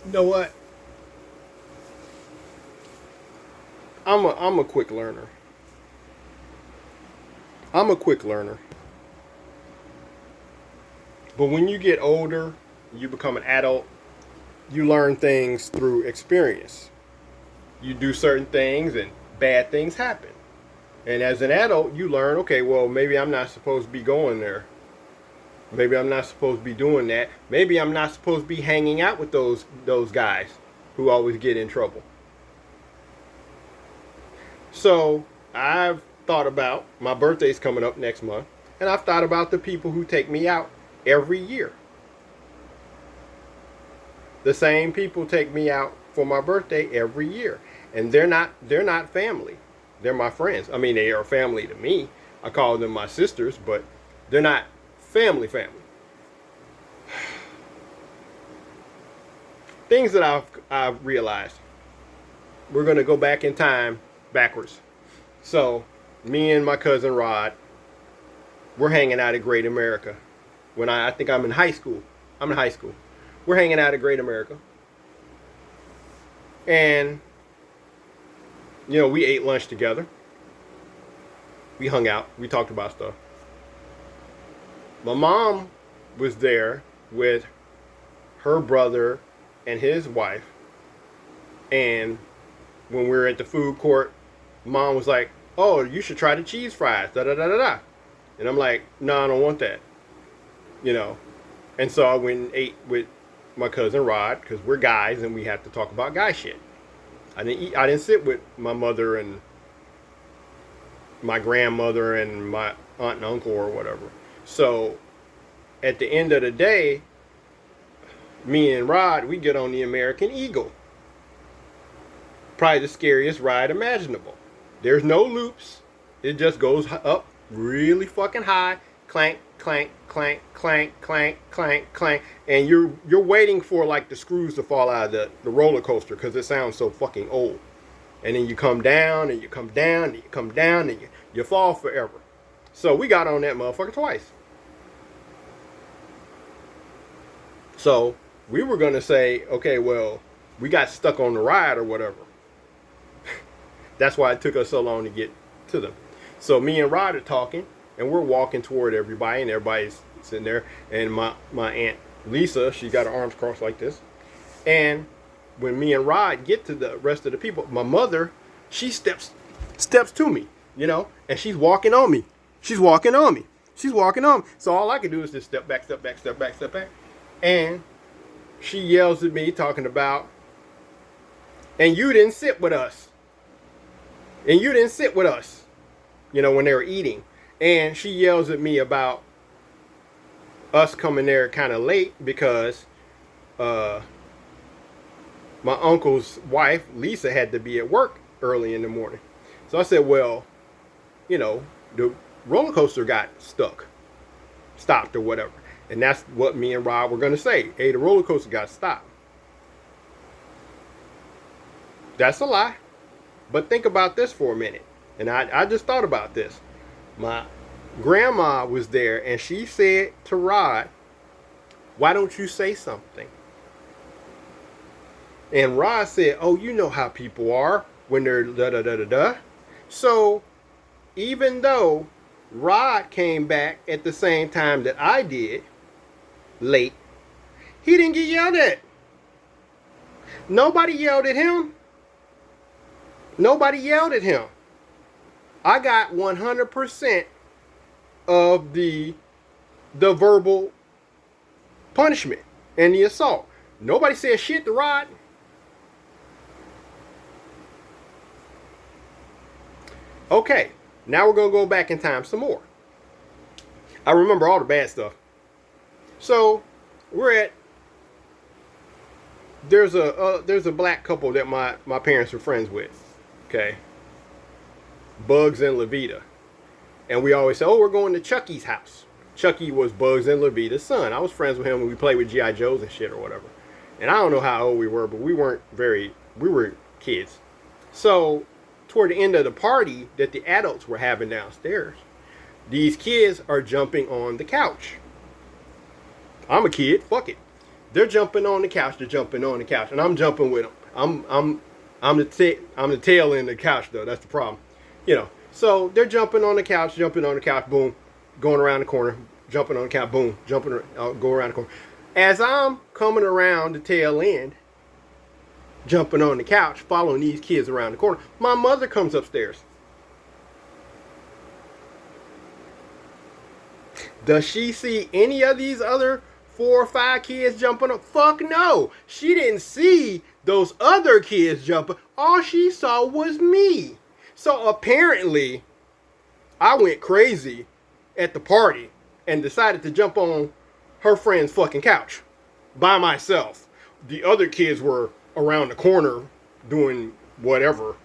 You know what? I'm a quick learner. I'm a quick learner. But when you get older, you become an adult, you learn things through experience. You do certain things and bad things happen. And as an adult, you learn, okay, well, maybe I'm not supposed to be going there. Maybe I'm not supposed to be doing that. Maybe I'm not supposed to be hanging out with those guys who always get in trouble. So I've thought about my birthday's coming up next month, and I've thought about the people who take me out every year. The same people take me out for my birthday every year, and they're not family. They're my friends. I mean, they are family to me. I call them my sisters, but they're not family. Things that I've realized. We're gonna go back in time backwards. So me and my cousin Rod, we're hanging out at Great America. When I think I'm in high school. I'm in high school. We're hanging out at Great America. And we ate lunch together. We hung out. We talked about stuff. My mom was there with her brother and his wife. And when we were at the food court, mom was like, "Oh, you should try the cheese fries." Da da da da da. And I'm like, "No, I don't want that." You know. And so I went and ate with my cousin Rod because we're guys and we have to talk about guy shit. I didn't eat. I didn't sit with my mother and my grandmother and my aunt and uncle or whatever. So at the end of the day, me and Rod, we get on the American Eagle. Probably the scariest ride imaginable. There's no loops. It just goes up really fucking high. Clank, clank, clank, clank, clank, clank, clank. And you're waiting for like the screws to fall out of the roller coaster because it sounds so fucking old. And then you come down and you come down and you come down and you fall forever. So we got on that motherfucker twice. So we were going to say, okay, well, we got stuck on the ride or whatever. That's why it took us so long to get to them. So me and Rod are talking, and we're walking toward everybody, and everybody's sitting there. And my aunt Lisa, she got her arms crossed like this. And when me and Rod get to the rest of the people, my mother, she steps to me, and she's walking on me. She's walking on me. She's walking on me. So all I can do is just step back, step back, step back, step back. And she yells at me talking about, and you didn't sit with us. And you didn't sit with us, when they were eating. And she yells at me about us coming there kind of late because my uncle's wife, Lisa, had to be at work early in the morning. So I said, well, the roller coaster got stopped or whatever. And that's what me and Rob were going to say. Hey, the roller coaster got stopped. That's a lie. But think about this for a minute. And I just thought about this. My grandma was there and she said to Rod, why don't you say something? And Rod said, oh, you know how people are when they're da-da-da-da-da. So even though Rod came back at the same time that I did, late, he didn't get yelled at. Nobody yelled at him. Nobody yelled at him. I got 100% of the verbal punishment and the assault. Nobody said shit to Rod. Okay, now we're going to go back in time some more. I remember all the bad stuff. So, there's a black couple that my parents were friends with. Okay. Bugs and Levita. And we always say, oh, we're going to Chucky's house. Chucky was Bugs and Levita's son. I was friends with him when we played with G.I. Joes and shit or whatever. And I don't know how old we were, but we were kids. So, toward the end of the party that the adults were having downstairs, these kids are jumping on the couch. I'm a kid, fuck it. They're jumping on the couch. They're jumping on the couch, and I'm jumping with them. I'm the tail end of the couch though. That's the problem, you know. So they're jumping on the couch, boom, going around the corner, jumping on the couch, boom, go around the corner. As I'm coming around the tail end, jumping on the couch, following these kids around the corner, my mother comes upstairs. Does she see any of these other 4 or 5 kids jumping up? Fuck no. She didn't see those other kids jumping. All she saw was me. So apparently, I went crazy at the party and decided to jump on her friend's fucking couch by myself. The other kids were around the corner doing whatever,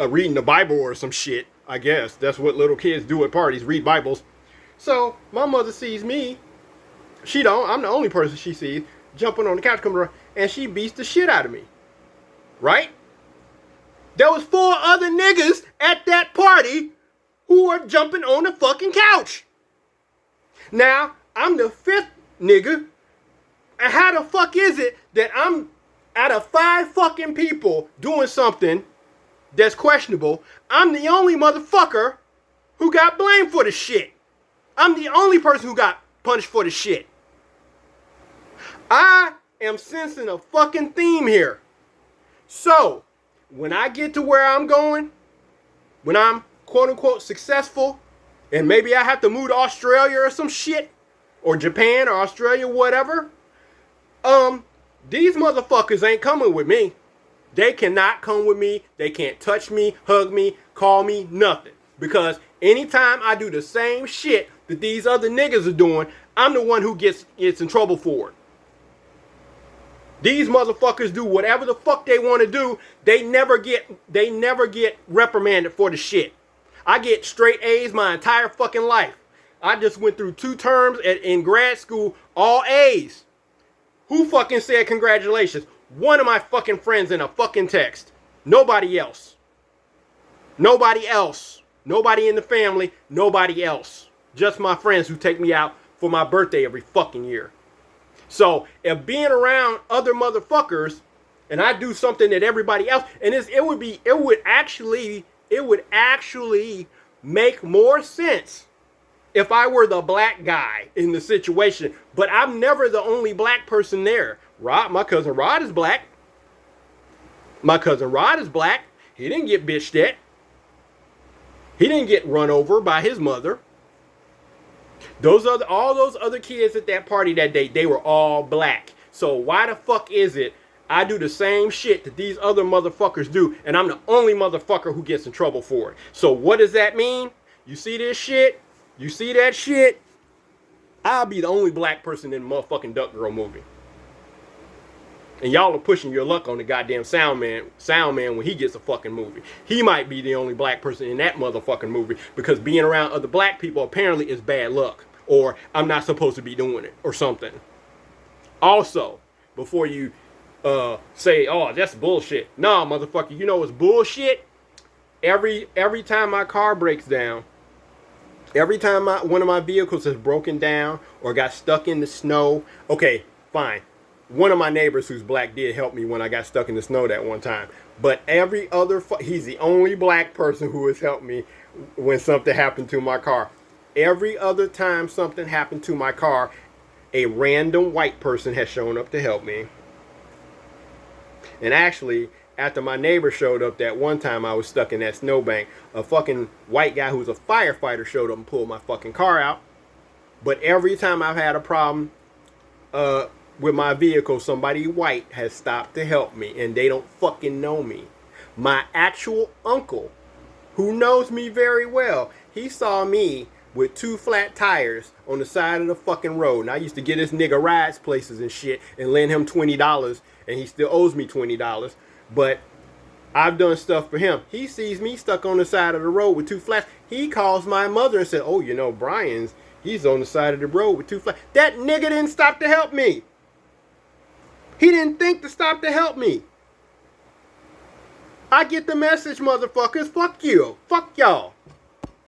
reading the Bible or some shit, I guess. That's what little kids do at parties, read Bibles. So my mother sees me. I'm the only person she sees jumping on the couch, coming around, and she beats the shit out of me. Right? There was 4 other niggas at that party who were jumping on the fucking couch. Now, I'm the 5th nigga. And how the fuck is it that I'm out of 5 fucking people doing something that's questionable, I'm the only motherfucker who got blamed for the shit? I'm the only person who got punished for the shit. I am sensing a fucking theme here. So, when I get to where I'm going, when I'm quote unquote successful, and maybe I have to move to Australia or some shit, or Japan or Australia, whatever, these motherfuckers ain't coming with me. They cannot come with me. They can't touch me, hug me, call me, nothing. Because anytime I do the same shit that these other niggas are doing, I'm the one who gets in trouble for it. These motherfuckers do whatever the fuck they want to do. They never get reprimanded for the shit. I get straight A's my entire fucking life. I just went through 2 terms in grad school, all A's. Who fucking said congratulations? One of my fucking friends in a fucking text. Nobody else. Nobody else. Nobody in the family. Nobody else. Just my friends who take me out for my birthday every fucking year. So if being around other motherfuckers and I do something that everybody else, and it would actually make more sense if I were the black guy in the situation. But I'm never the only black person there. My cousin Rod is black. He didn't get bitched at. He didn't get run over by his mother. All those other kids at that party that day, they were all black. So why the fuck is it I do the same shit that these other motherfuckers do, and I'm the only motherfucker who gets in trouble for it? So what does that mean? You see this shit? You see that shit? I'll be the only black person in the motherfucking Duck Girl movie. And y'all are pushing your luck on the goddamn sound man when he gets a fucking movie. He might be the only black person in that motherfucking movie because being around other black people apparently is bad luck. Or I'm not supposed to be doing it or something. Also, before you say, oh, that's bullshit. Nah, motherfucker, you know what's bullshit? Every time my car breaks down, every time one of my vehicles has broken down or got stuck in the snow, okay, fine. One of my neighbors who's black did help me when I got stuck in the snow that one time. But he's the only black person who has helped me when something happened to my car. Every other time something happened to my car, a random white person has shown up to help me. And actually, after my neighbor showed up that one time I was stuck in that snowbank, a fucking white guy who's a firefighter showed up and pulled my fucking car out. But every time I've had a problem with my vehicle, somebody white has stopped to help me, and they don't fucking know me. My actual uncle, who knows me very well, he saw me with 2 flat tires on the side of the fucking road. And I used to get this nigga rides places and shit and lend him $20, and he still owes me $20. But I've done stuff for him. He sees me stuck on the side of the road with 2 flats. He calls my mother and said, oh, you know, he's on the side of the road with 2 flats. That nigga didn't stop to help me. He didn't think to stop to help me. I get the message, motherfuckers. Fuck you. Fuck y'all.